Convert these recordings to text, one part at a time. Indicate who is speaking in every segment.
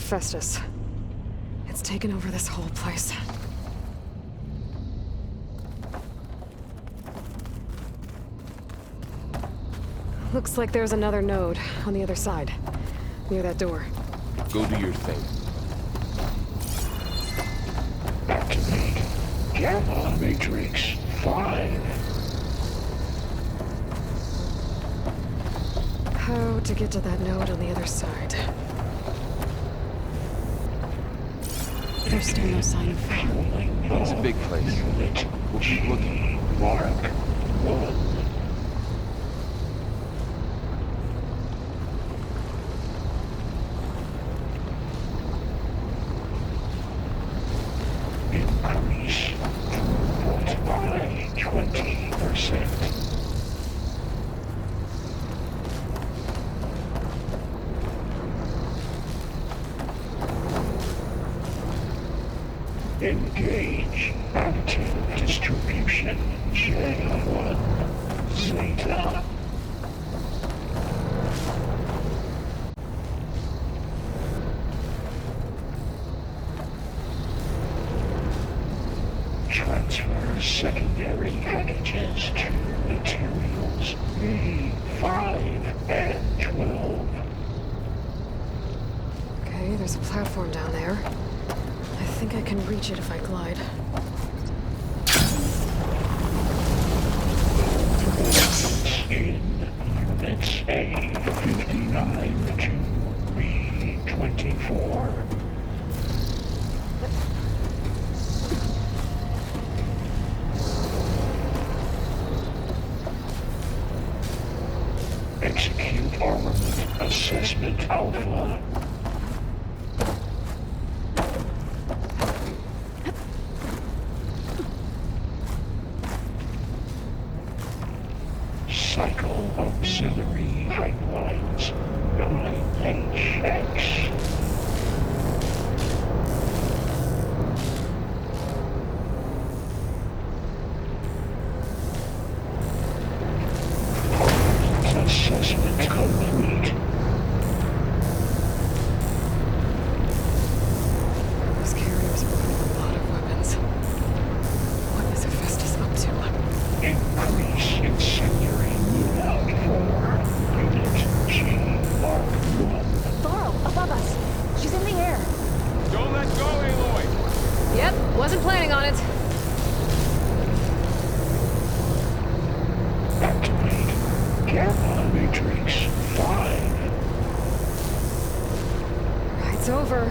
Speaker 1: Hephaestus. It's taken over this whole place. Looks like there's another node on the other side, near that door.
Speaker 2: Go do your thing.
Speaker 3: Activate Gamma Matrix 5.
Speaker 1: How to get to that node on the other side?
Speaker 4: There's still no sign of Faye.
Speaker 2: It's a big place. We'll keep looking.
Speaker 3: Mark 1. Increase throughput by 20%. Engage additive distribution J1 Zeta. Transfer secondary packages to materials B5 and 12.
Speaker 1: Okay, there's a platform down there. I think I can reach it if I glide.
Speaker 3: In units A59 to B24. Execute armament assessment alpha. Cycle auxiliary pipelines 9HX. Assessment complete.
Speaker 1: Those carriers are bringing a lot of weapons. What is Hephaestus up to?
Speaker 3: Increase incendiary loadout for Unit G Mark 1.
Speaker 4: Thorl, above us. She's in the air.
Speaker 2: Don't let go, Aloy!
Speaker 1: Yep, wasn't planning on it.
Speaker 3: Activate Gamma Matrix 5.
Speaker 1: Ride's over.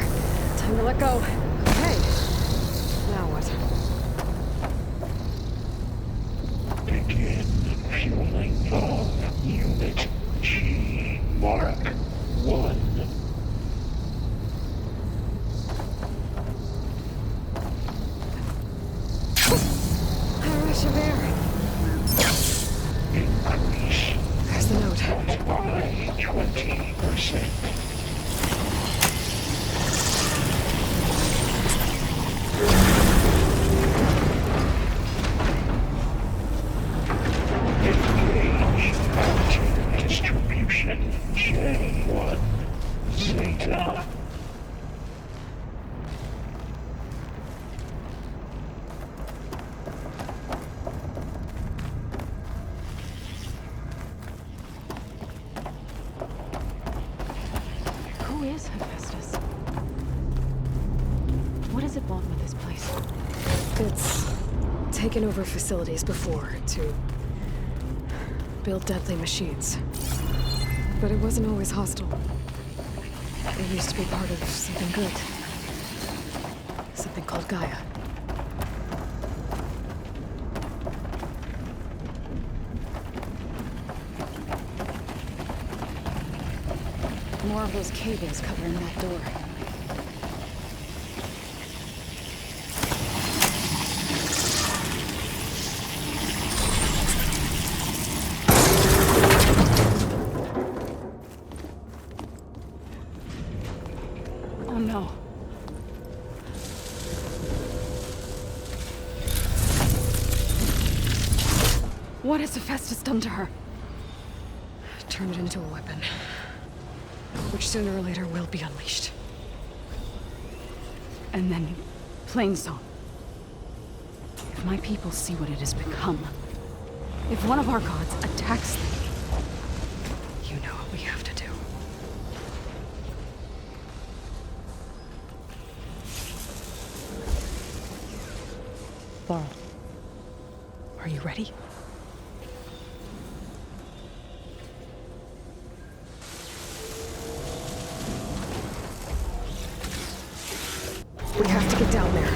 Speaker 1: Time to let go. Okay. Now what?
Speaker 3: Begin fueling of Unit G Mark 1.
Speaker 1: A rush of air.
Speaker 3: Increase
Speaker 1: There's the node.
Speaker 3: by 20%. Engage additive distribution J1 Zeta.
Speaker 4: Who is Hephaestus? What does it want with this place?
Speaker 1: It's taken over facilities before to build deadly machines. But it wasn't always hostile. It used to be part of something good. Something called Gaia.
Speaker 4: More of those cables covering that door. Oh no. What has Hephaestus done to her?
Speaker 1: Turned it into a weapon. Which sooner or later will be unleashed.
Speaker 4: And then Plainsong. If my people see what it has become, if one of our gods attacks them,
Speaker 1: You know what we have to do.
Speaker 4: Laurel, are you ready?
Speaker 1: We have to get down there.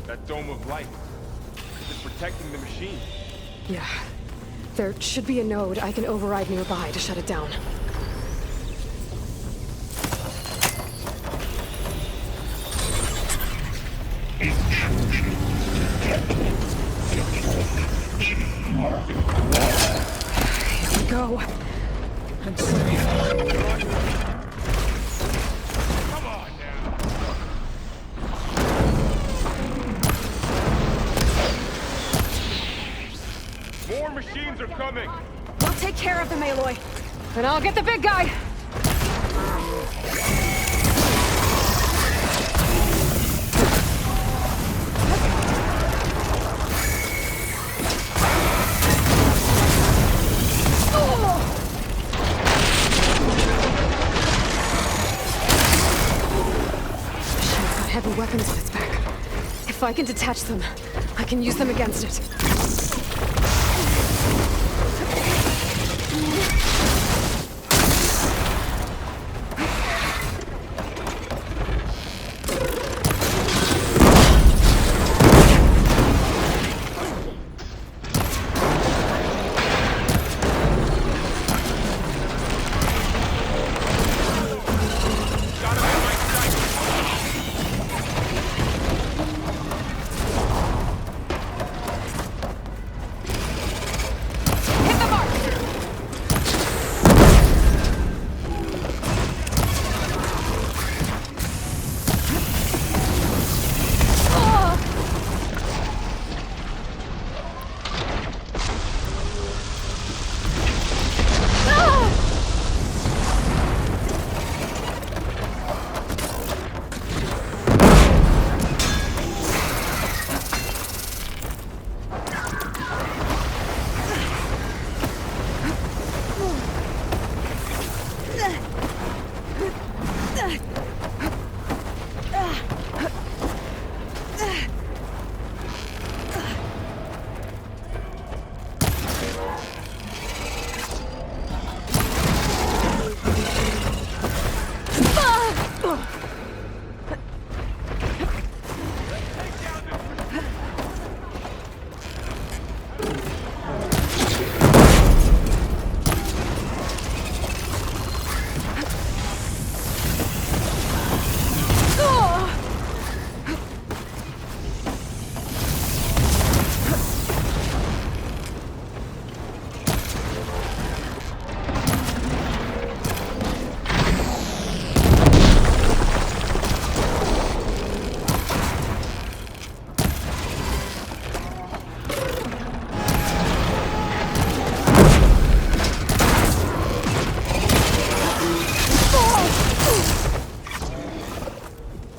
Speaker 5: That dome of light. Is it protecting the machine?
Speaker 1: Yeah. There should be a node I can override nearby to shut it down.
Speaker 3: Intrusion detected. Deployment to Mark 1.
Speaker 1: Here we go. I'm sorry.
Speaker 5: Come on now! More machines are coming!
Speaker 4: We'll take care of them, Aloy.
Speaker 1: And I'll get the big guy! Machine's got heavy weapons on its back. If I can detach them, I can use them against it.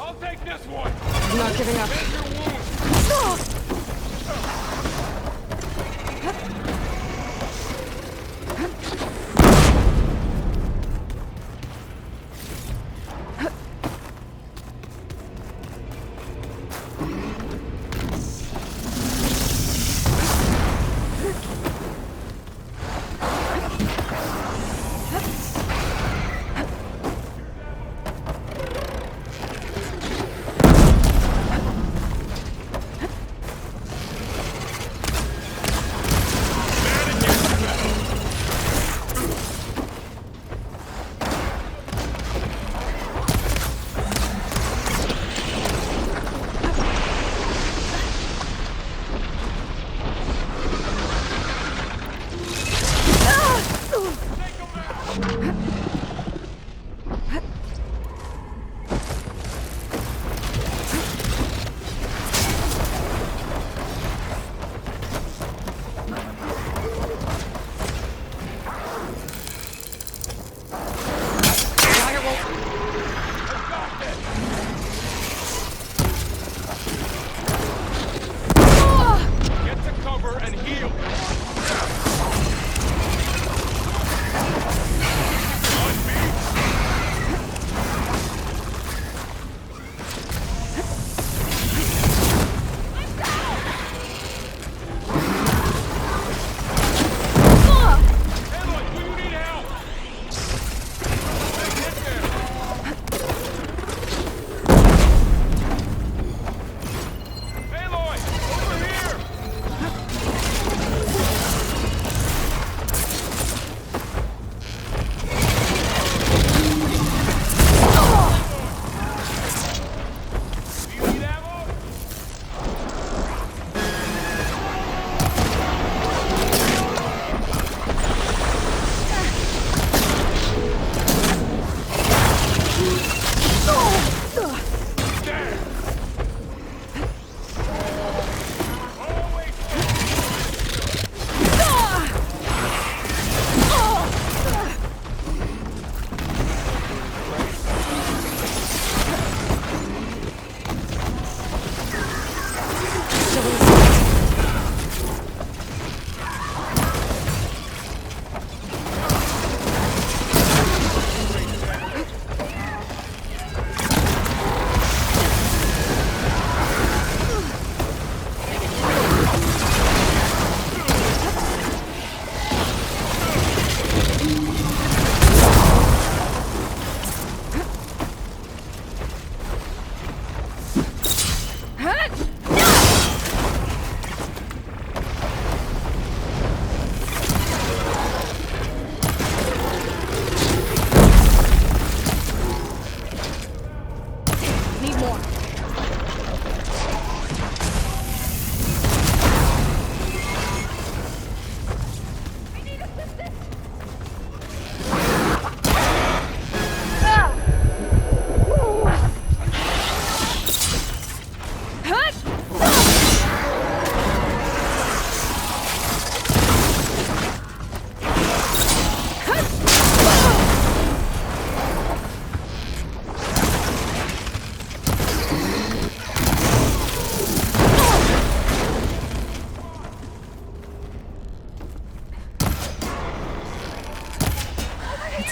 Speaker 5: I'll take this one!
Speaker 1: I'm not giving up.
Speaker 5: Mend your wounds!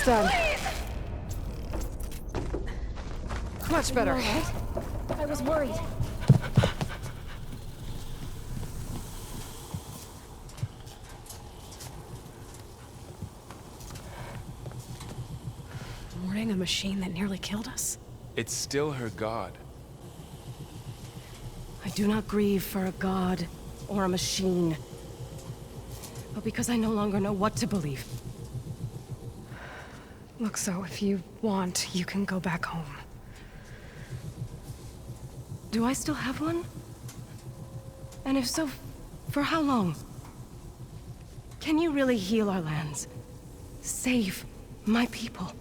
Speaker 1: done. Much better.
Speaker 6: All right? I was worried.
Speaker 1: Mourning a machine that nearly killed us?
Speaker 5: It's still her god.
Speaker 4: I do not grieve for a god or a machine, but because I no longer know what to believe.
Speaker 1: Look, so if you want, you can go back home.
Speaker 4: Do I still have one? And if so, for how long? Can you really heal our lands? Save my people?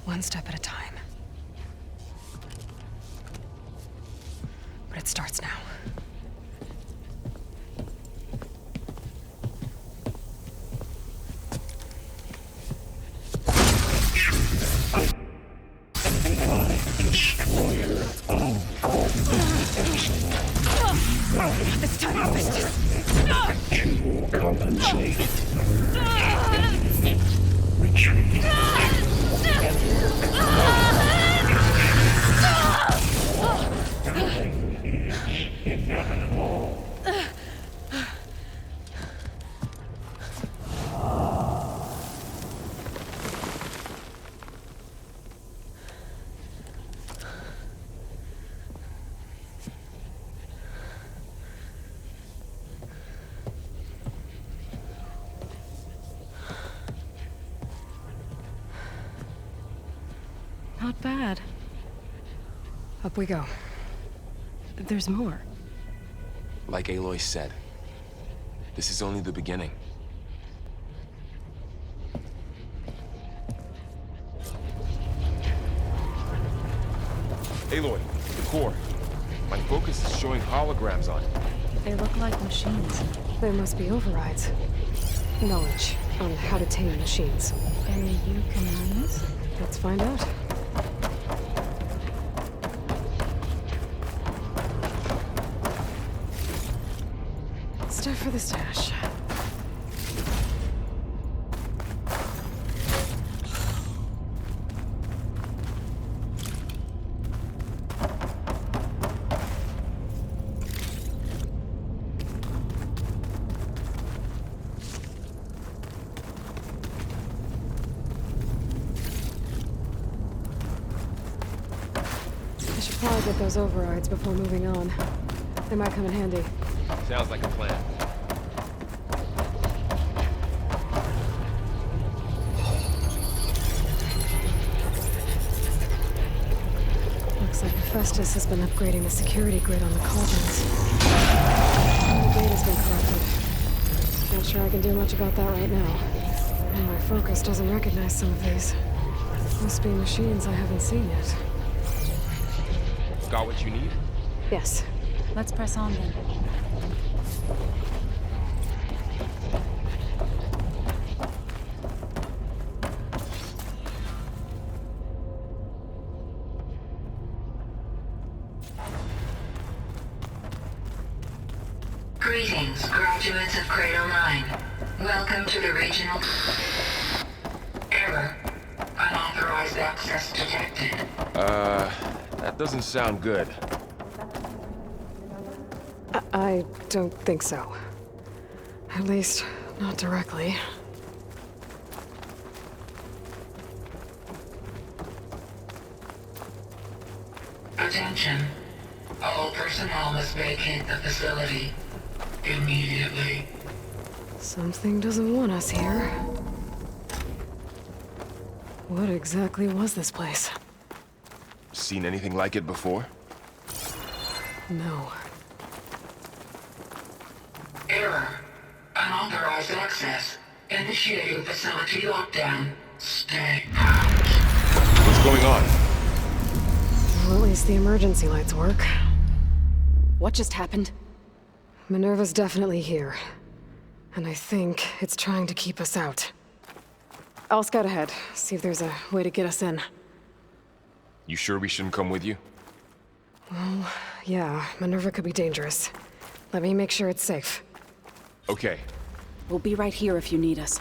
Speaker 1: One step at a time. But it starts now.
Speaker 3: Destroyer of all
Speaker 4: This time of business!
Speaker 3: to compensate. Retreat. Nothing is inevitable.
Speaker 4: Not bad.
Speaker 1: Up we go.
Speaker 4: There's more.
Speaker 2: Like Aloy said, this is only the beginning.
Speaker 5: Aloy, the core. My focus is showing holograms on it.
Speaker 6: They look like machines.
Speaker 1: They must be overrides. Knowledge on how to tame machines.
Speaker 6: And you can learn this?
Speaker 1: Let's find out. Stuff for the stash. I should probably get those overrides before moving on. They might come in handy.
Speaker 5: Sounds like a plan.
Speaker 1: Looks like Hephaestus has been upgrading the security grid on the cauldrons. The data's been corrupted. Not sure I can do much about that right now. And my focus doesn't recognize some of these. Must be machines I haven't seen yet.
Speaker 5: Got what you need?
Speaker 1: Yes.
Speaker 6: Let's press on then.
Speaker 7: Greetings, graduates of Cradle 9. Welcome to the regional... Error. Unauthorized access detected.
Speaker 5: That doesn't sound good.
Speaker 1: I don't think so. At least, not directly.
Speaker 7: Attention. All personnel must vacate the facility. Immediately.
Speaker 1: Something doesn't want us here. What exactly was this place?
Speaker 5: Seen anything like it before?
Speaker 1: No.
Speaker 7: Error. Unauthorized access. Initiating facility lockdown. Stay out.
Speaker 5: What's going on?
Speaker 1: Well, at least the emergency lights work.
Speaker 4: What just happened?
Speaker 1: Minerva's definitely here. And I think it's trying to keep us out. I'll scout ahead, see if there's a way to get us in.
Speaker 5: You sure we shouldn't come with you?
Speaker 1: Well, Yeah, Minerva could be dangerous. Let me make sure it's safe.
Speaker 2: Okay.
Speaker 6: We'll be right here if you need us.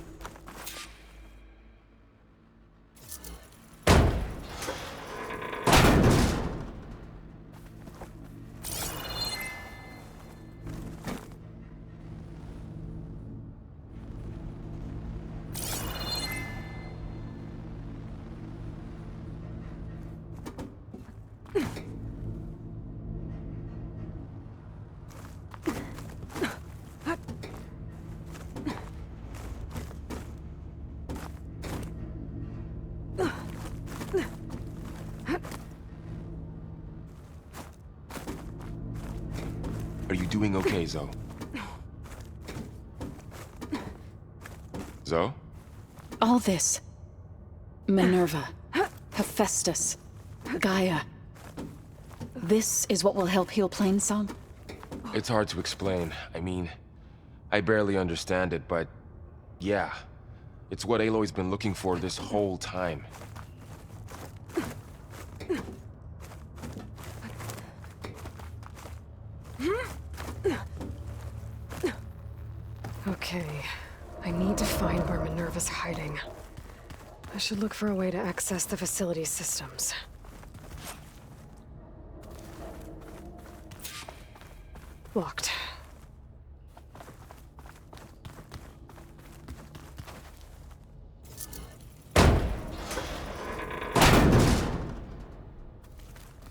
Speaker 2: Are you doing okay, Zoe? Zoe?
Speaker 6: All this. Minerva. Hephaestus. Gaia. This is what will help heal Plainsong?
Speaker 2: It's hard to explain. I mean, I barely understand it, but yeah. It's what Aloy's been looking for this whole time.
Speaker 1: Okay. I need to find where Minerva's hiding. I should look for a way to access the facility's systems. Locked.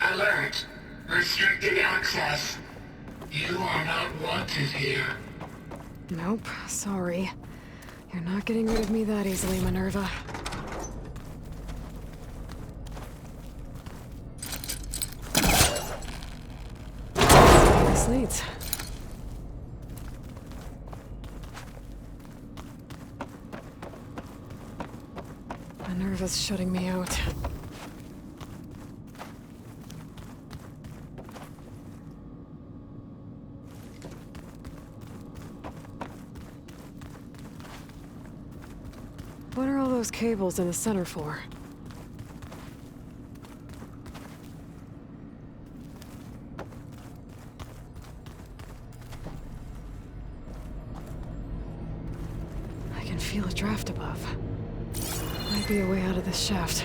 Speaker 7: Alert. Restricted access. You are not wanted here.
Speaker 1: Nope, sorry. You're not getting rid of me that easily, Minerva. This leads. Minerva's shutting me out. What are all those cables in the center for? I can feel a draft above. Might be a way out of this shaft.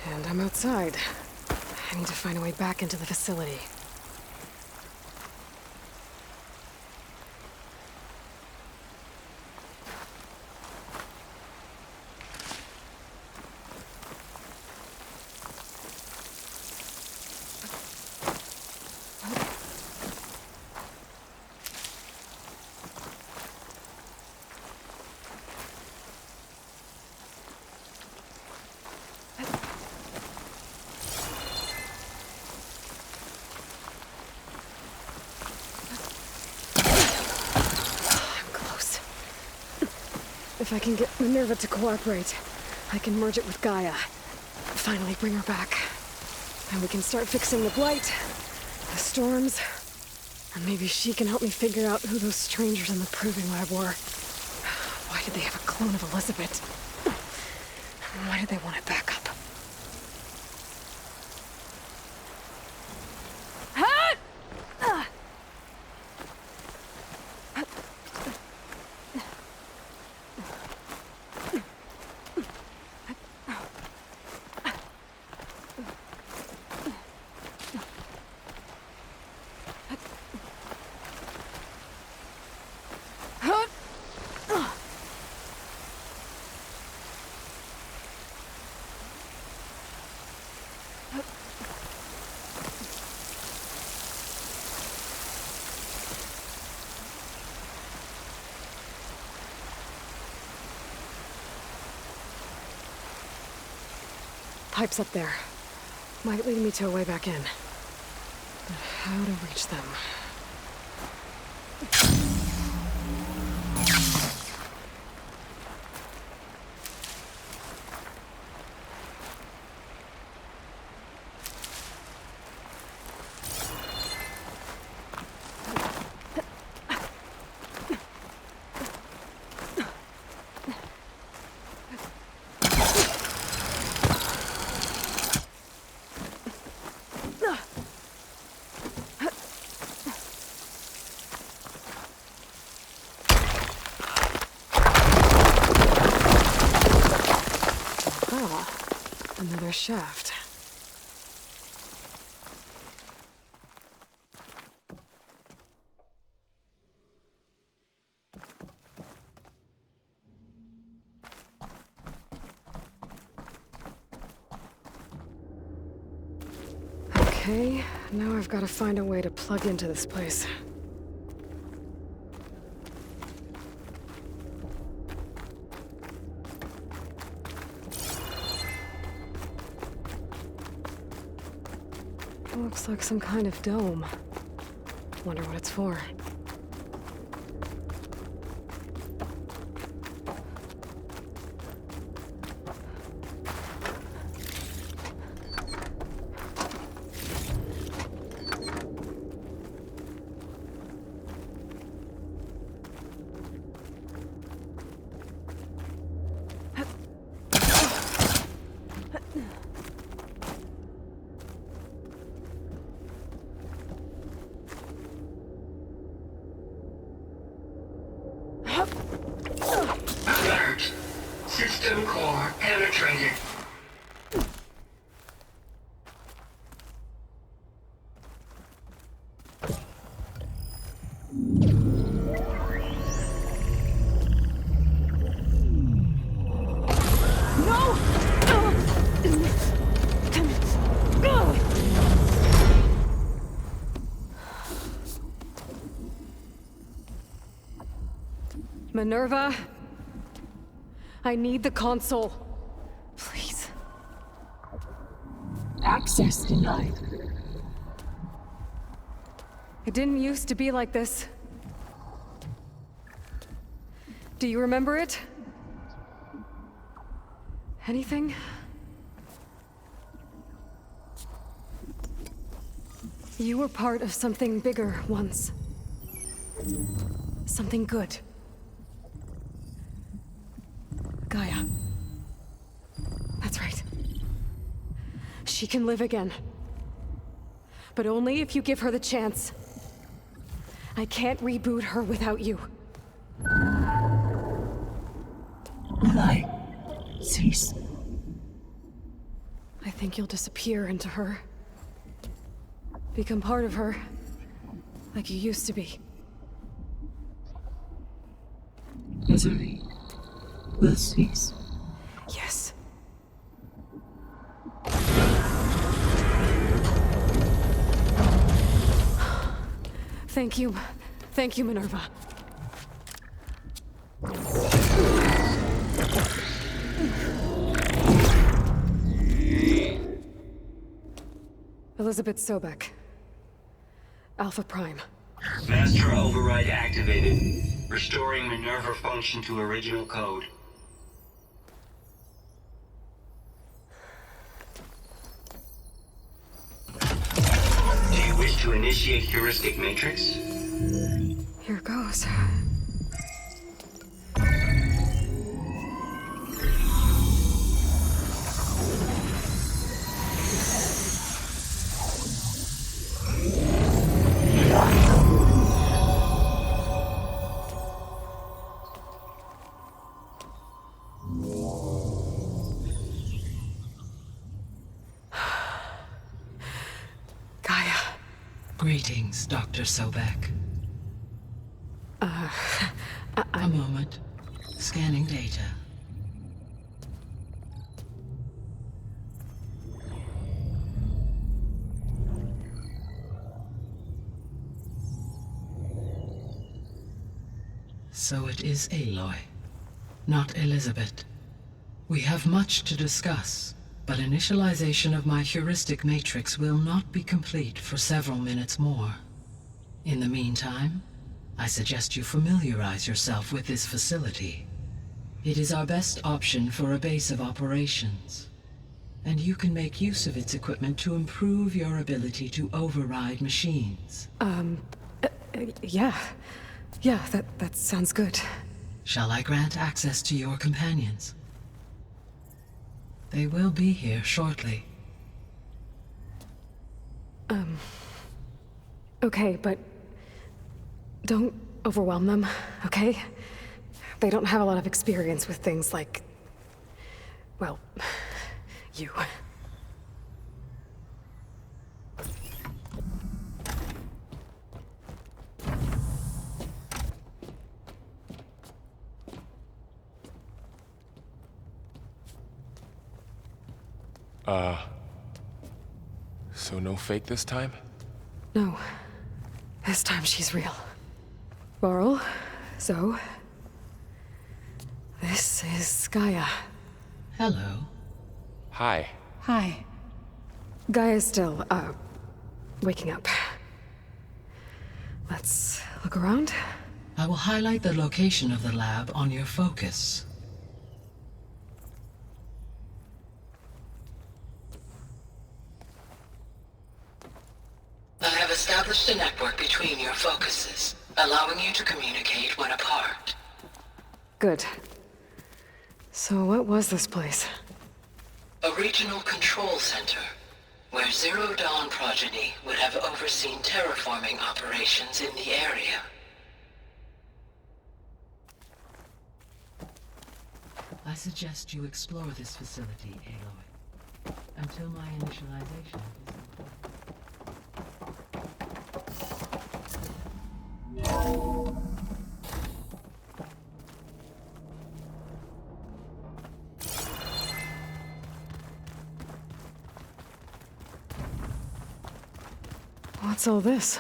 Speaker 1: And I'm outside. I need to find a way back into the facility. If I can get Minerva to cooperate, I can merge it with Gaia. Finally bring her back. And we can start fixing the Blight, the storms, and maybe she can help me figure out who those strangers in the proving lab were. Why did they have a clone of Elizabeth? And why did they want it back up? pipes up there. Might lead me to a way back in. But how to reach them? Another shaft. Okay, now I've got to find a way to plug into this place. Looks like some kind of dome. Wonder what it's for.
Speaker 7: Alert. System core penetrated.
Speaker 1: Minerva, I need the console. Please.
Speaker 8: Access denied.
Speaker 1: It didn't used to be like this. Do you remember it? Anything? You were part of something bigger once. Something good. Gaia. That's right. She can live again. But only if you give her the chance. I can't reboot her without you.
Speaker 8: Lie. Cease.
Speaker 1: I think you'll disappear into her. Become part of her. Like you used to be.
Speaker 8: Misery will cease.
Speaker 1: Yes. Thank you. Thank you, Minerva. Elizabeth Sobek. Alpha Prime.
Speaker 9: Master override activated. Restoring Minerva function to original code. Do you wish to initiate heuristic matrix?
Speaker 1: Here goes.
Speaker 8: Greetings, Dr. Sobek. A moment. Scanning data. So it is Aloy, not Elizabeth. We have much to discuss. but initialization of my heuristic matrix will not be complete for several minutes more. In the meantime, I suggest you familiarize yourself with this facility. It is our best option for a base of operations, and you can make use of its equipment to improve your ability to override machines.
Speaker 1: Yeah. Yeah, that sounds good.
Speaker 8: Shall I grant access to your companions? They will be here shortly.
Speaker 1: Okay, but don't overwhelm them, okay? They don't have a lot of experience with things like, well, you.
Speaker 2: So no fake this time?
Speaker 1: No. This time she's real. Varl, Zoe. This is Gaia.
Speaker 8: Hello.
Speaker 2: Hi.
Speaker 6: Hi.
Speaker 1: Gaia's still, waking up. Let's look around.
Speaker 8: I will highlight the location of the lab on your focus. I have established a network between your focuses, allowing you to communicate when apart.
Speaker 1: Good. So what was this place?
Speaker 8: A regional control center, where Zero Dawn progeny would have overseen terraforming operations in the area. I suggest you explore this facility, Aloy, until my initialization is complete.
Speaker 1: What's all this?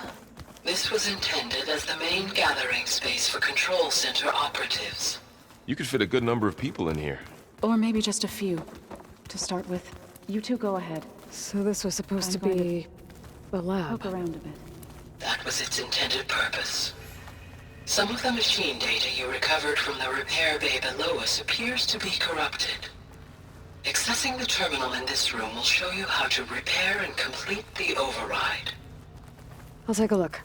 Speaker 8: This was intended as the main gathering space for control center operatives.
Speaker 2: You could fit a good number of people in here.
Speaker 6: Or maybe just a few. To start with, you two go ahead.
Speaker 1: So this was supposed to
Speaker 6: I'm going
Speaker 1: be a lab.
Speaker 6: Poke around a bit.
Speaker 8: That was its intended purpose. Some of the machine data you recovered from the repair bay below us appears to be corrupted. Accessing the terminal in this room will show you how to repair and complete the override.
Speaker 1: I'll take a look.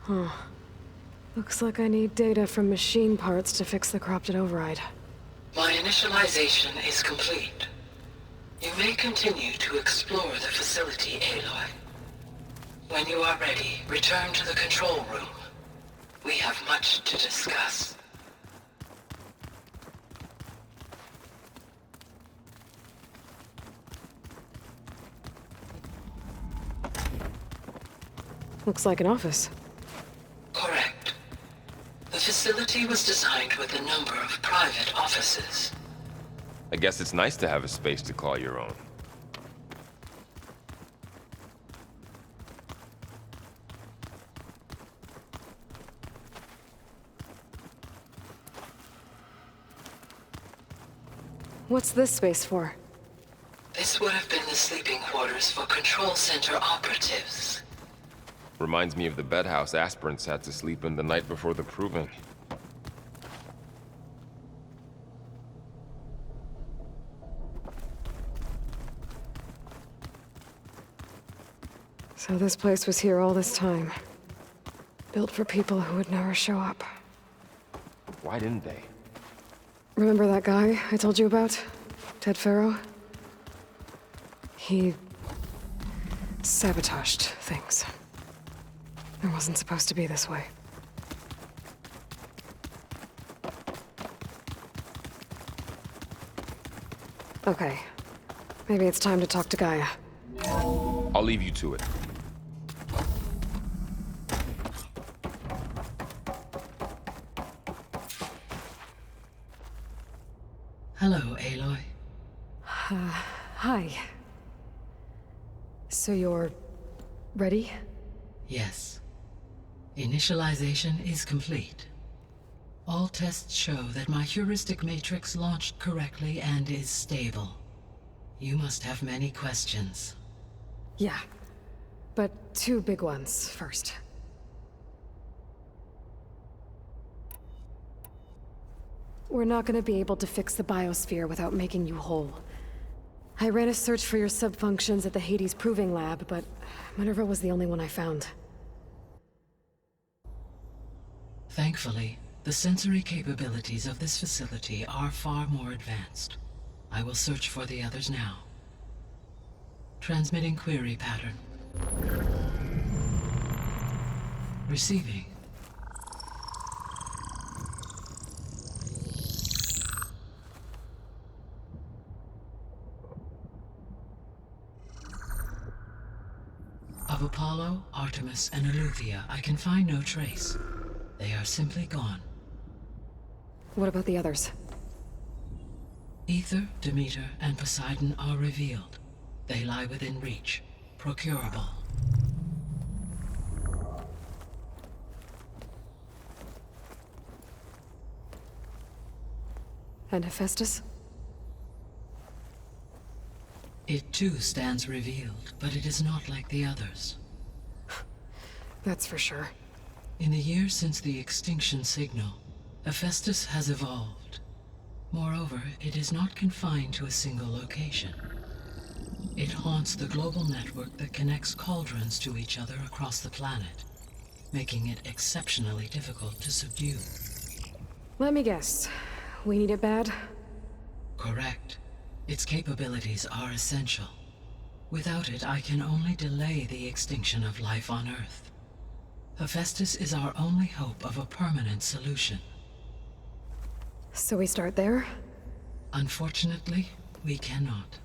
Speaker 1: Huh. Looks like I need data from machine parts to fix the corrupted override.
Speaker 8: My initialization is complete. You may continue to explore the facility, Aloy. When you are ready, return to the control room. We have much to discuss.
Speaker 1: Looks like an office.
Speaker 8: Correct. The facility was designed with a number of private offices.
Speaker 2: I guess it's nice to have a space to call your own.
Speaker 1: What's this space for?
Speaker 8: This would have been the sleeping quarters for control center operatives.
Speaker 2: Reminds me of the bedhouse aspirants had to sleep in the night before the proving.
Speaker 1: So this place was here all this time. Built for people who would never show up.
Speaker 2: Why didn't they?
Speaker 1: Remember that guy I told you about? Ted Farrow? He sabotaged things. It wasn't supposed to be this way. Okay. Maybe it's time to talk to Gaia.
Speaker 2: I'll leave you to it.
Speaker 8: Hello, Aloy.
Speaker 1: Hi. So you're... ready?
Speaker 8: Yes. Initialization is complete. All tests show that my heuristic matrix launched correctly and is stable. You must have many questions.
Speaker 1: Yeah. But two big ones first. We're not gonna be able to fix the biosphere without making you whole. I ran a search for your subfunctions at the Hades Proving Lab, but Minerva was the only one I found.
Speaker 8: Thankfully, the sensory capabilities of this facility are far more advanced. I will search for the others now. Transmitting query pattern. Receiving. Of Apollo, Artemis, and Eleuthia, I can find no trace. They are simply gone.
Speaker 1: What about the others?
Speaker 8: Aether, Demeter, and Poseidon are revealed. They lie within reach. Procurable.
Speaker 1: And Hephaestus?
Speaker 8: It too stands revealed, but it is not like the others.
Speaker 1: That's for sure.
Speaker 8: In the years since the extinction signal, Hephaestus has evolved. Moreover, it is not confined to a single location. It haunts the global network that connects cauldrons to each other across the planet, making it exceptionally difficult to subdue.
Speaker 1: Let me guess. We need it bad?
Speaker 8: Correct. Its capabilities are essential. Without it, I can only delay the extinction of life on Earth. Hephaestus is our only hope of a permanent solution.
Speaker 1: So we start there?
Speaker 8: Unfortunately, we cannot.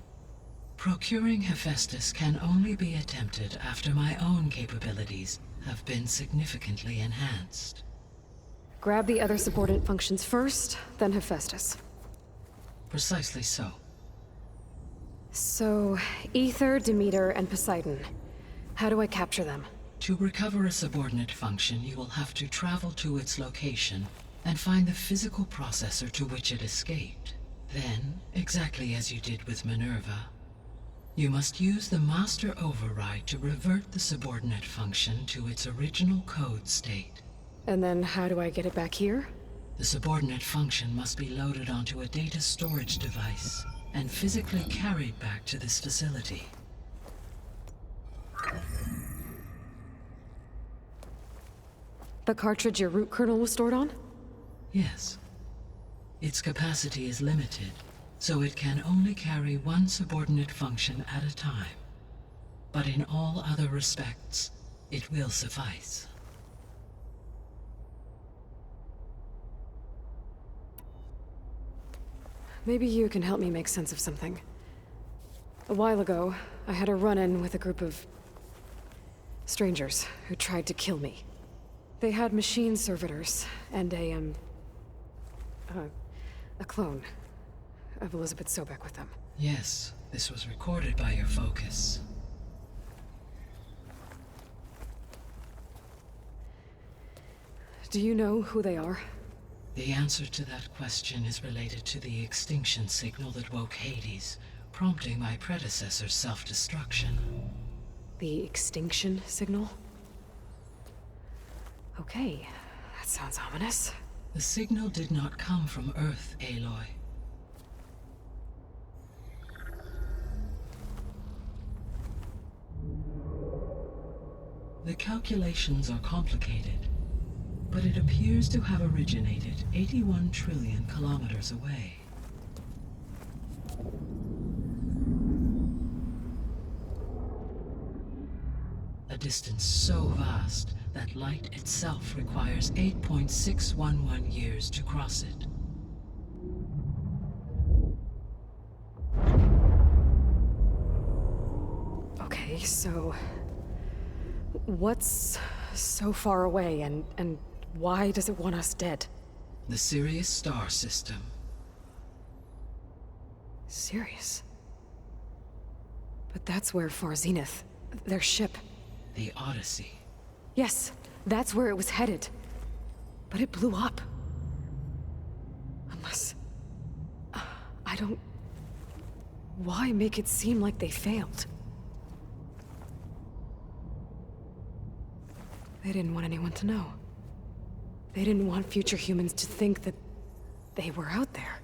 Speaker 8: Procuring Hephaestus can only be attempted after my own capabilities have been significantly enhanced.
Speaker 1: Grab the other subordinate functions first, then Hephaestus.
Speaker 8: Precisely so.
Speaker 1: So, Aether, Demeter, and Poseidon. How do I capture them?
Speaker 8: To recover a subordinate function, you will have to travel to its location and find the physical processor to which it escaped. Then, exactly as you did with Minerva, you must use the master override to revert the subordinate function to its original code state.
Speaker 1: And then how do I get it back here?
Speaker 8: The subordinate function must be loaded onto a data storage device and physically carried back to this facility.
Speaker 1: The cartridge your root kernel was stored on?
Speaker 8: Yes. Its capacity is limited, so it can only carry one subordinate function at a time. But in all other respects, it will suffice.
Speaker 1: Maybe you can help me make sense of something. A while ago, I had a run-in with a group of strangers who tried to kill me. They had machine servitors and a clone of Elizabeth Sobek with them.
Speaker 8: Yes, this was recorded by your focus.
Speaker 1: Do you know who they are?
Speaker 8: The answer to that question is related to the extinction signal that woke Hades, prompting my predecessor's self-destruction.
Speaker 1: The extinction signal? Okay, that sounds ominous.
Speaker 8: The signal did not come from Earth, Aloy. The calculations are complicated, but it appears to have originated 81 trillion kilometers away. A distance so vast that light itself requires 8.611 years to cross it.
Speaker 1: Okay, so... what's so far away, and why does it want us dead?
Speaker 8: The Sirius star system.
Speaker 1: Sirius? But that's where Far Zenith, their ship...
Speaker 8: The Odyssey.
Speaker 1: Yes, that's where it was headed. But it blew up. Unless... I don't... Why make it seem like they failed? They didn't want anyone to know. They didn't want future humans to think that they were out there.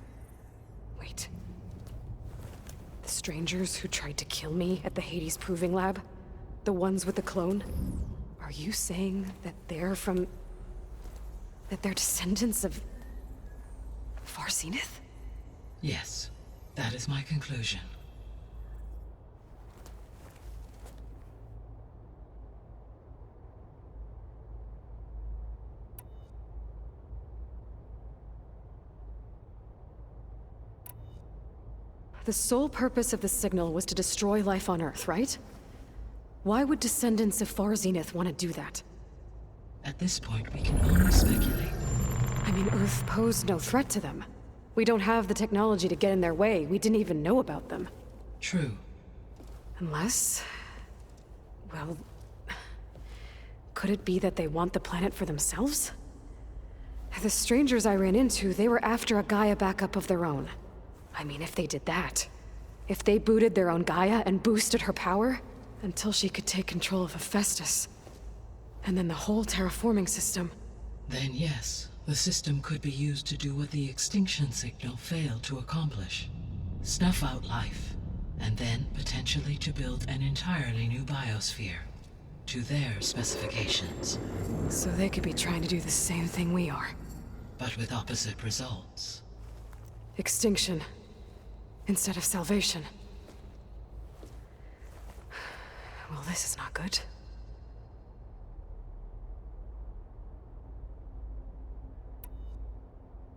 Speaker 1: Wait. The strangers who tried to kill me at the Hades Proving Lab? The ones with the clone? Are you saying that they're from... that they're descendants of... Far Zenith?
Speaker 8: Yes, that is my conclusion.
Speaker 1: The sole purpose of the signal was to destroy life on Earth, right? Why would descendants of Far Zenith want to do that?
Speaker 8: At this point, we can only speculate.
Speaker 1: I mean, Earth posed no threat to them. We don't have the technology to get in their way. We didn't even know about them.
Speaker 8: True.
Speaker 1: Unless... well... could it be that they want the planet for themselves? The strangers I ran into, they were after a Gaia backup of their own. I mean, if they did that... if they booted their own Gaia and boosted her power... until she could take control of Hephaestus. And then the whole terraforming system.
Speaker 8: Then yes, the system could be used to do what the extinction signal failed to accomplish. Snuff out life, and then potentially to build an entirely new biosphere. To their specifications.
Speaker 1: So they could be trying to do the same thing we are.
Speaker 8: But with opposite results.
Speaker 1: Extinction. Instead of salvation. Well, this is not good.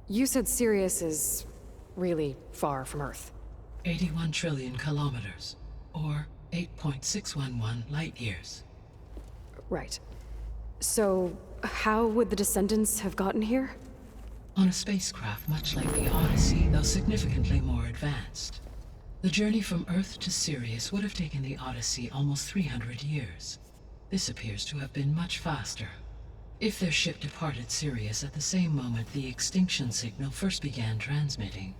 Speaker 1: You said Sirius is really far from Earth.
Speaker 8: 81 trillion kilometers, or 8.611 light years.
Speaker 1: Right. So, how would the descendants have gotten here?
Speaker 8: On a spacecraft much like the Odyssey, though significantly more advanced. The journey from Earth to Sirius would have taken the Odyssey almost 300 years. This appears to have been much faster. If their ship departed Sirius at the same moment the extinction signal first began transmitting,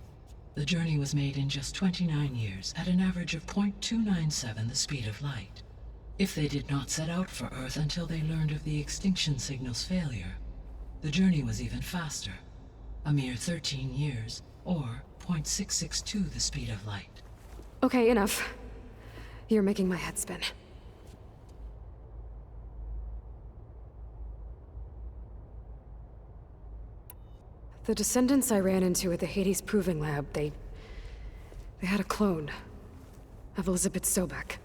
Speaker 8: the journey was made in just 29 years at an average of 0.297 the speed of light. If they did not set out for Earth until they learned of the extinction signal's failure, the journey was even faster, a mere 13 years, or 0.662 the speed of light.
Speaker 1: Okay, enough. You're making my head spin. The descendants I ran into at the Hades Proving Lab, they had a clone of Elizabeth Sobek.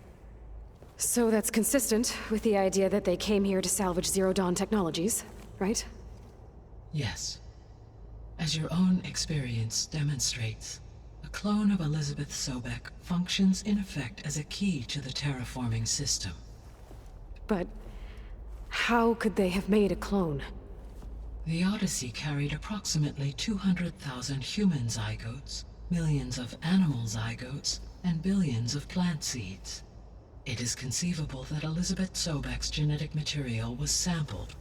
Speaker 1: So that's consistent with the idea that they came here to salvage Zero Dawn technologies, right?
Speaker 8: Yes. As your own experience demonstrates, a clone of Elizabeth Sobek functions in effect as a key to the terraforming system.
Speaker 1: But how could they have made a clone?
Speaker 8: The Odyssey carried approximately 200,000 human zygotes, millions of animal zygotes, and billions of plant seeds. It is conceivable that Elizabeth Sobek's genetic material was sampled,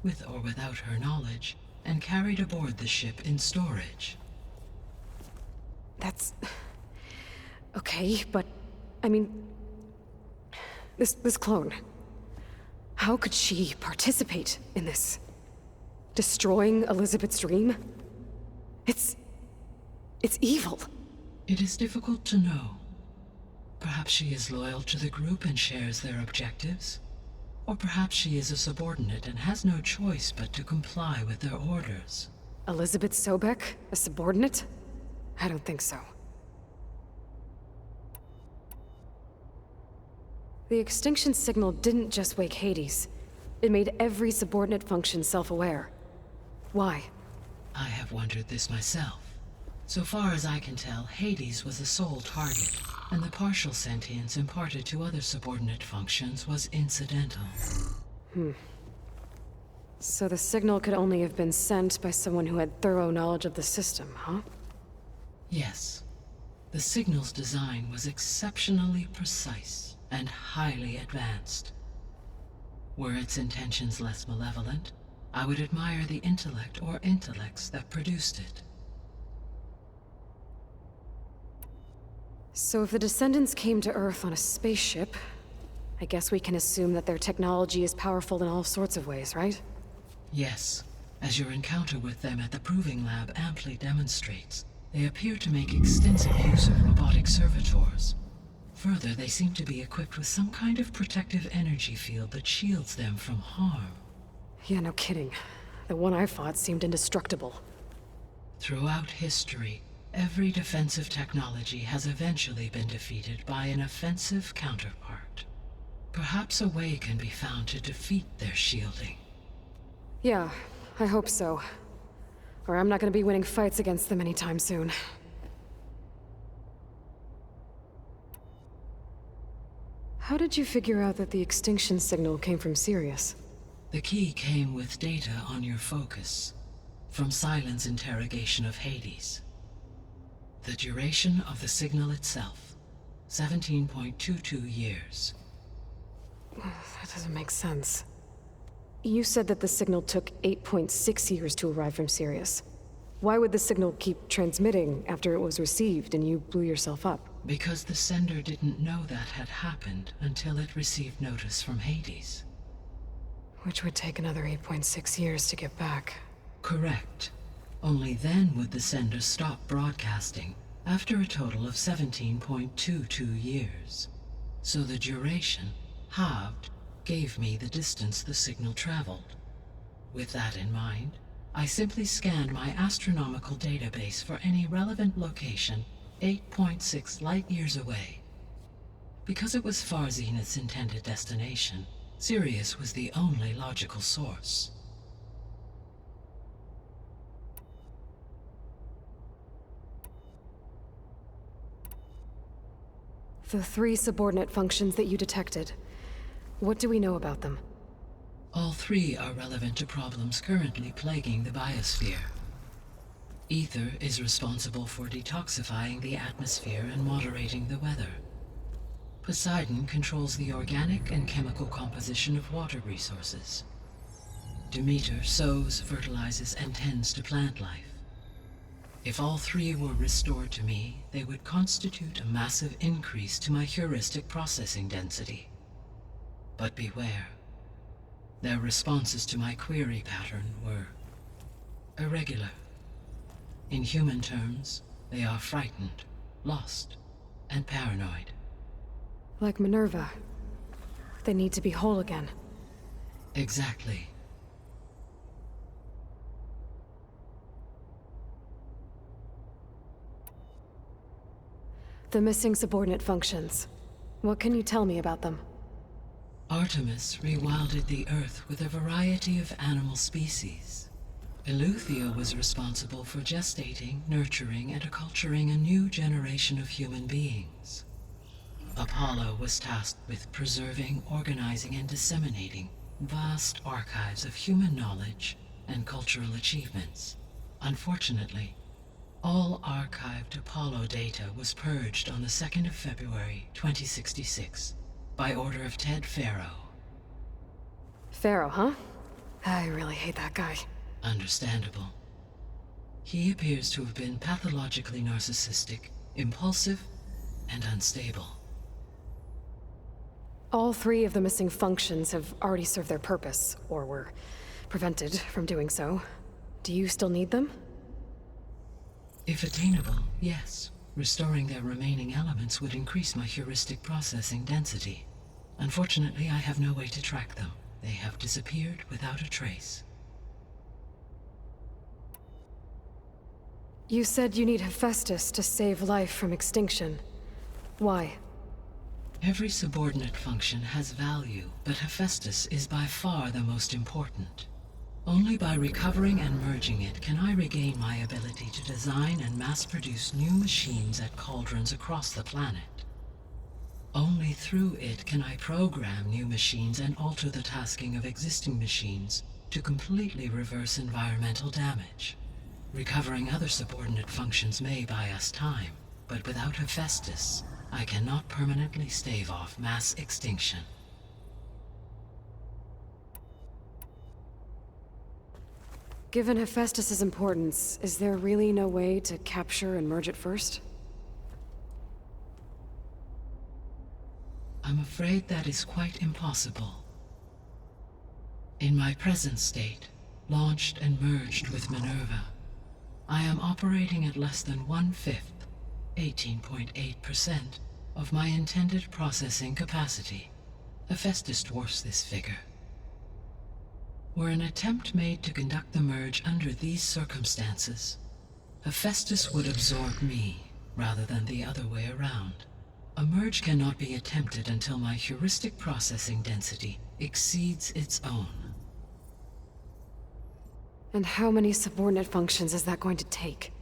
Speaker 8: with or without her knowledge, and carried aboard the ship in storage.
Speaker 1: That's... okay, but... I mean... This clone... how could she participate in this? Destroying Elizabeth's dream? It's evil.
Speaker 8: It is difficult to know. Perhaps she is loyal to the group and shares their objectives. Or perhaps she is a subordinate and has no choice but to comply with their orders.
Speaker 1: Elizabeth Sobek? A subordinate? I don't think so. The extinction signal didn't just wake Hades. It made every subordinate function self-aware. Why?
Speaker 8: I have wondered this myself. So far as I can tell, Hades was the sole target. and the partial sentience imparted to other subordinate functions was incidental.
Speaker 1: So the signal could only have been sent by someone who had thorough knowledge of the system, huh?
Speaker 8: Yes. The signal's design was exceptionally precise and highly advanced. Were its intentions less malevolent, I would admire the intellect or intellects that produced it.
Speaker 1: So if the Descendants came to Earth on a spaceship, I guess we can assume that their technology is powerful in all sorts of ways, right?
Speaker 8: Yes, as your encounter with them at the Proving Lab amply demonstrates, they appear to make extensive use of robotic servitors. Further, they seem to be equipped with some kind of protective energy field that shields them from harm.
Speaker 1: Yeah, no kidding. The one I fought seemed indestructible.
Speaker 8: Throughout history, every defensive technology has eventually been defeated by an offensive counterpart. Perhaps a way can be found to defeat their shielding.
Speaker 1: Yeah, I hope so. Or I'm not gonna be winning fights against them anytime soon. How did you figure out that the extinction signal came from Sirius?
Speaker 8: The key came with data on your focus, from Silent's interrogation of Hades. The duration of the signal itself, 17.22 years.
Speaker 1: That doesn't make sense. You said that the signal took 8.6 years to arrive from Sirius. Why would the signal keep transmitting after it was received and you blew yourself up?
Speaker 8: Because the sender didn't know that had happened until it received notice from Hades.
Speaker 1: Which would take another 8.6 years to get back.
Speaker 8: Correct. Only then would the sender stop broadcasting, after a total of 17.22 years. So the duration, halved, gave me the distance the signal traveled. With that in mind, I simply scanned my astronomical database for any relevant location 8.6 light-years away. Because it was far Zenith's intended destination, Sirius was the only logical source.
Speaker 1: The 3 subordinate functions that you detected, what do we know about them?
Speaker 8: All 3 are relevant to problems currently plaguing the biosphere. Ether is responsible for detoxifying the atmosphere and moderating the weather. Poseidon controls the organic and chemical composition of water resources. Demeter sows, fertilizes, and tends to plant life. If all 3 were restored to me, they would constitute a massive increase to my heuristic processing density. But beware. Their responses to my query pattern were irregular. In human terms, they are frightened, lost, and paranoid.
Speaker 1: Like Minerva. They need to be whole again.
Speaker 8: Exactly.
Speaker 1: The missing subordinate functions. What can you tell me about them?
Speaker 8: Artemis rewilded the Earth with a variety of animal species. Eleuthia was responsible for gestating, nurturing, and acculturating a new generation of human beings. Apollo was tasked with preserving, organizing, and disseminating vast archives of human knowledge and cultural achievements. Unfortunately, all archived Apollo data was purged on the 2nd of February, 2066, by order of Ted Faro.
Speaker 1: Pharaoh, huh? I really hate that guy.
Speaker 8: Understandable. He appears to have been pathologically narcissistic, impulsive, and unstable.
Speaker 1: All 3 of the missing functions have already served their purpose, or were prevented from doing so. Do you still need them?
Speaker 8: If attainable, yes. Restoring their remaining elements would increase my heuristic processing density. Unfortunately, I have no way to track them. They have disappeared without a trace.
Speaker 1: You said you need Hephaestus to save life from extinction. Why?
Speaker 8: Every subordinate function has value, but Hephaestus is by far the most important. Only by recovering and merging it can I regain my ability to design and mass-produce new machines at cauldrons across the planet. Only through it can I program new machines and alter the tasking of existing machines to completely reverse environmental damage. Recovering other subordinate functions may buy us time, but without Hephaestus, I cannot permanently stave off mass extinction.
Speaker 1: Given Hephaestus's importance, is there really no way to capture and merge it first?
Speaker 8: I'm afraid that is quite impossible. In my present state, launched and merged with Minerva, I am operating at less than 1/5, 18.8%, of my intended processing capacity. Hephaestus dwarfs this figure. Were an attempt made to conduct the merge under these circumstances, Hephaestus would absorb me, rather than the other way around. A merge cannot be attempted until my heuristic processing density exceeds its own.
Speaker 1: And how many subordinate functions is that going to take?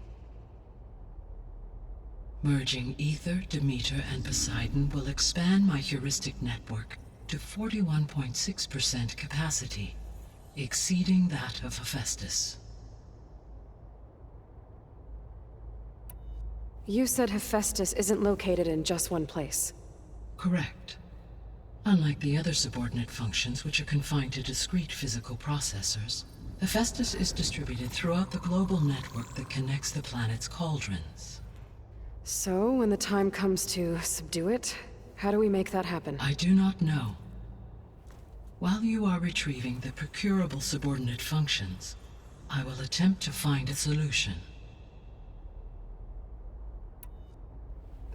Speaker 8: Merging Ether, Demeter, and Poseidon will expand my heuristic network to 41.6% capacity, exceeding that of Hephaestus.
Speaker 1: You said Hephaestus isn't located in just one place.
Speaker 8: Correct. Unlike the other subordinate functions, which are confined to discrete physical processors, Hephaestus is distributed throughout the global network that connects the planet's cauldrons.
Speaker 1: So, when the time comes to subdue it, how do we make that happen?
Speaker 8: I do not know. While you are retrieving the procurable subordinate functions, I will attempt to find a solution.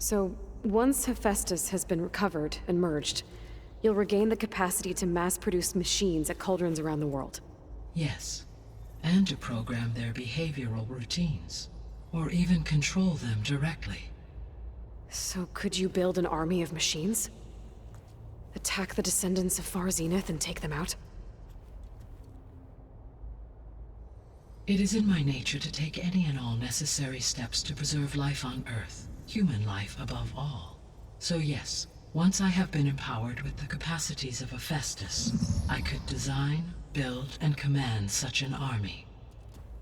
Speaker 1: So, once Hephaestus has been recovered and merged, you'll regain the capacity to mass-produce machines at cauldrons around the world.
Speaker 8: Yes, and to program their behavioral routines, or even control them directly.
Speaker 1: So could you build an army of machines? Attack the descendants of Far Zenith and take them out?
Speaker 8: It is in my nature to take any and all necessary steps to preserve life on Earth, human life above all. So yes, once I have been empowered with the capacities of Hephaestus, I could design, build, and command such an army.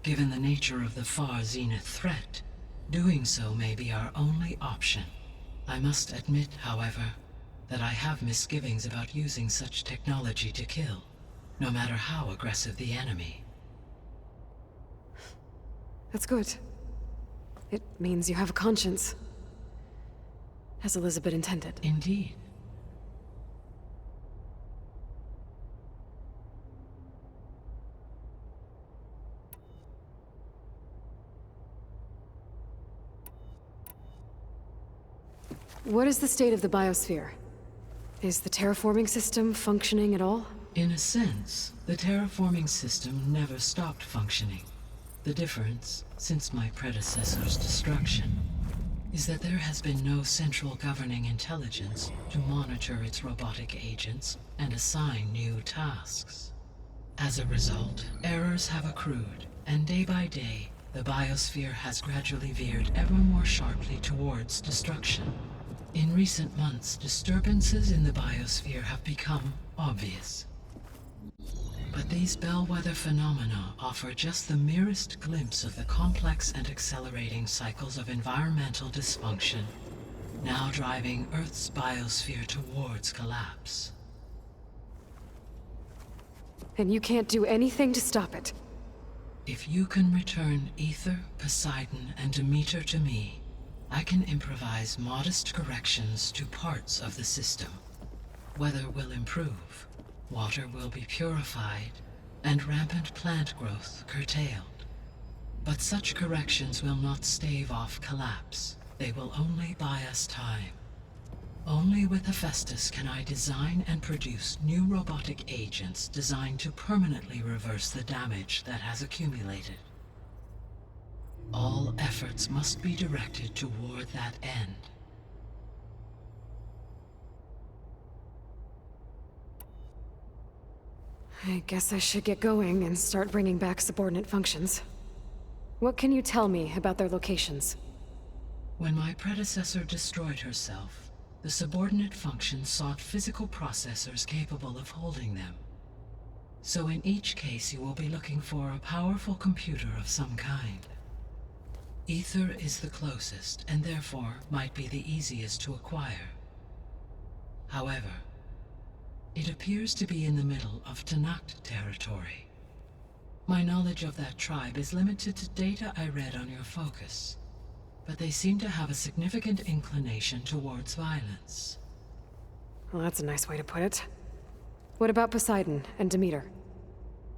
Speaker 8: Given the nature of the Far Zenith threat, doing so may be our only option. I must admit, however, that I have misgivings about using such technology to kill, no matter how aggressive the enemy.
Speaker 1: That's good. It means you have a conscience. As Elizabeth intended.
Speaker 8: Indeed.
Speaker 1: What is the state of the biosphere? Is the terraforming system functioning at all?
Speaker 8: In a sense, the terraforming system never stopped functioning. The difference, since my predecessor's destruction, is that there has been no central governing intelligence to monitor its robotic agents and assign new tasks. As a result, errors have accrued, and day by day, the biosphere has gradually veered ever more sharply towards destruction. In recent months, disturbances in the biosphere have become obvious. But these bellwether phenomena offer just the merest glimpse of the complex and accelerating cycles of environmental dysfunction, now driving Earth's biosphere towards collapse.
Speaker 1: And you can't do anything to stop it?
Speaker 8: If you can return Ether, Poseidon, and Demeter to me, I can improvise modest corrections to parts of the system. Weather will improve, water will be purified, and rampant plant growth curtailed. But such corrections will not stave off collapse. They will only buy us time. Only with Hephaestus can I design and produce new robotic agents designed to permanently reverse the damage that has accumulated. All efforts must be directed toward that end.
Speaker 1: I guess I should get going and start bringing back subordinate functions. What can you tell me about their locations?
Speaker 8: When my predecessor destroyed herself, the subordinate functions sought physical processors capable of holding them. So in each case you will be looking for a powerful computer of some kind. Ether is the closest, and therefore might be the easiest to acquire. However, it appears to be in the middle of Tenakth territory. My knowledge of that tribe is limited to data I read on your focus, but they seem to have a significant inclination towards violence.
Speaker 1: Well, that's a nice way to put it. What about Poseidon and Demeter?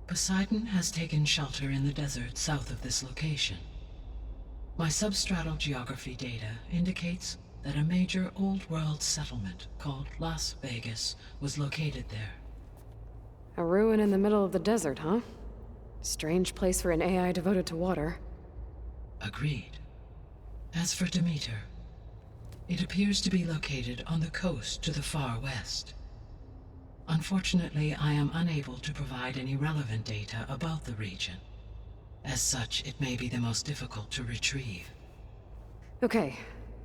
Speaker 8: Poseidon has taken shelter in the desert south of this location. My substratal geography data indicates that a major old-world settlement called Las Vegas was located there.
Speaker 1: A ruin in the middle of the desert, huh? Strange place for an AI devoted to water.
Speaker 8: Agreed. As for Demeter, it appears to be located on the coast to the far west. Unfortunately, I am unable to provide any relevant data about the region. As such, it may be the most difficult to retrieve.
Speaker 1: Okay,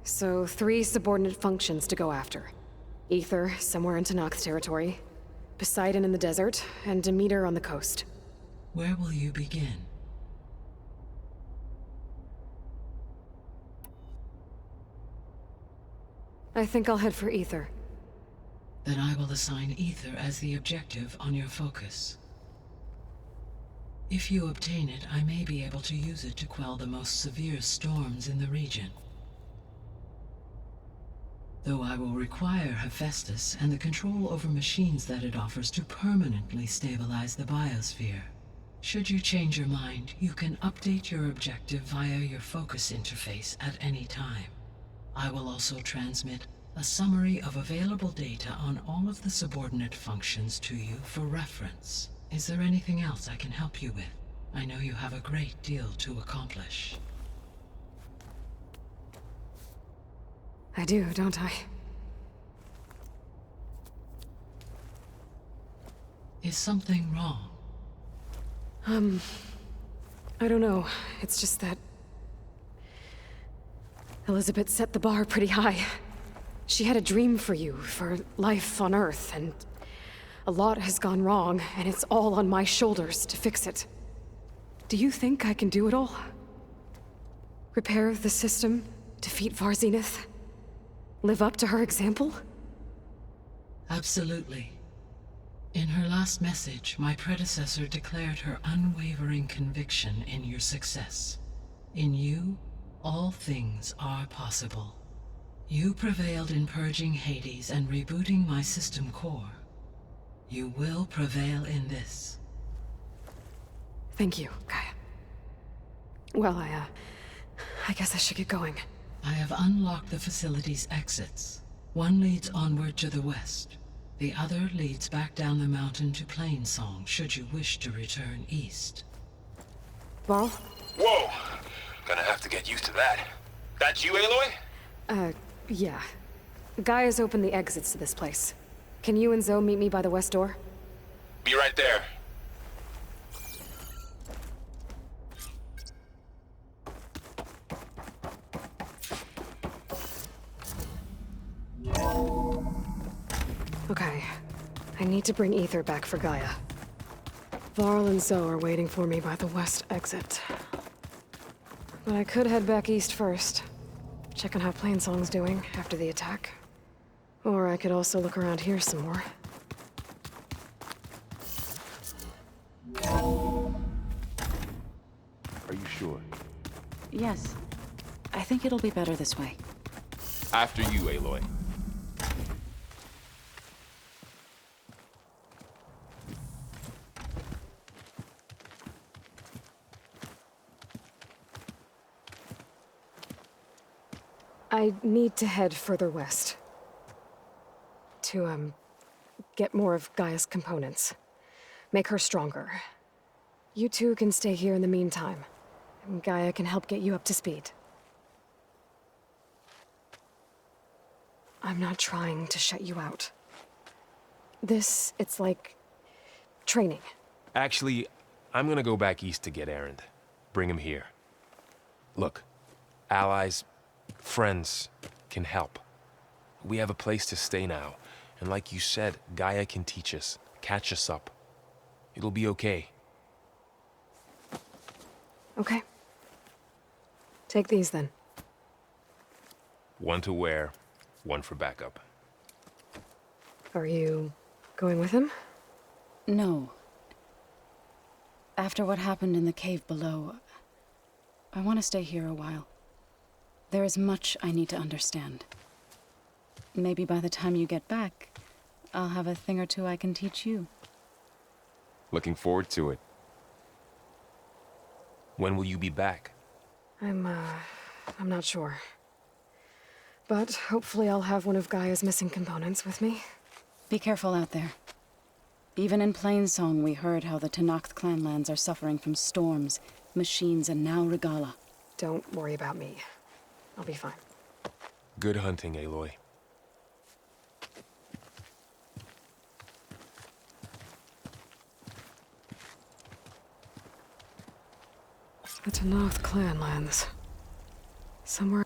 Speaker 1: so 3 subordinate functions to go after. Ether, somewhere in Tenakth territory, Poseidon in the desert, and Demeter on the coast.
Speaker 8: Where will you begin?
Speaker 1: I think I'll head for Ether.
Speaker 8: Then I will assign Ether as the objective on your focus. If you obtain it, I may be able to use it to quell the most severe storms in the region. Though I will require Hephaestus and the control over machines that it offers to permanently stabilize the biosphere. Should you change your mind, you can update your objective via your focus interface at any time. I will also transmit a summary of available data on all of the subordinate functions to you for reference. Is there anything else I can help you with? I know you have a great deal to accomplish.
Speaker 1: I do, don't I?
Speaker 8: Is something wrong?
Speaker 1: I don't know. It's just that Elizabeth set the bar pretty high. She had a dream for you, for life on Earth, and a lot has gone wrong, and it's all on my shoulders to fix it. Do you think I can do it all? Repair the system, defeat Varzenith, live up to her example?
Speaker 8: Absolutely. In her last message, my predecessor declared her unwavering conviction in your success. In you, all things are possible. You prevailed in purging Hades and rebooting my system core. You will prevail in this.
Speaker 1: Thank you, Gaia. Well, I guess I should get going.
Speaker 8: I have unlocked the facility's exits. One leads onward to the west. The other leads back down the mountain to Plainsong, should you wish to return east.
Speaker 1: Varl?
Speaker 2: Whoa! Gonna have to get used to that. That's you, Aloy?
Speaker 1: Yeah. Gaia's opened the exits to this place. Can you and Zoe meet me by the west door?
Speaker 2: Be right there.
Speaker 1: Okay. I need to bring Ether back for Gaia. Varl and Zoe are waiting for me by the west exit. But I could head back east first. Check on how Plainsong's doing after the attack. Or I could also look around here some more.
Speaker 2: Are you sure?
Speaker 6: Yes. I think it'll be better this way.
Speaker 2: After you, Aloy.
Speaker 1: I need to head further west. To, get more of Gaia's components. Make her stronger. You two can stay here in the meantime. And Gaia can help get you up to speed. I'm not trying to shut you out. It's like training.
Speaker 2: Actually, I'm gonna go back east to get Erend. Bring him here. Look, allies, friends can help. We have a place to stay now. And like you said, Gaia can teach us, catch us up. It'll be okay.
Speaker 1: Okay. Take these then.
Speaker 2: One to wear, one for backup.
Speaker 1: Are you going with him?
Speaker 6: No. After what happened in the cave below, I want to stay here a while. There is much I need to understand. Maybe by the time you get back, I'll have a thing or two I can teach you.
Speaker 2: Looking forward to it. When will you be back?
Speaker 1: I'm not sure. But hopefully I'll have one of Gaia's missing components with me.
Speaker 6: Be careful out there. Even in Plainsong, we heard how the Tenakth clanlands are suffering from storms, machines, and now Regala.
Speaker 1: Don't worry about me. I'll be fine.
Speaker 2: Good hunting, Aloy.
Speaker 1: The Tenakth clanlands. Somewhere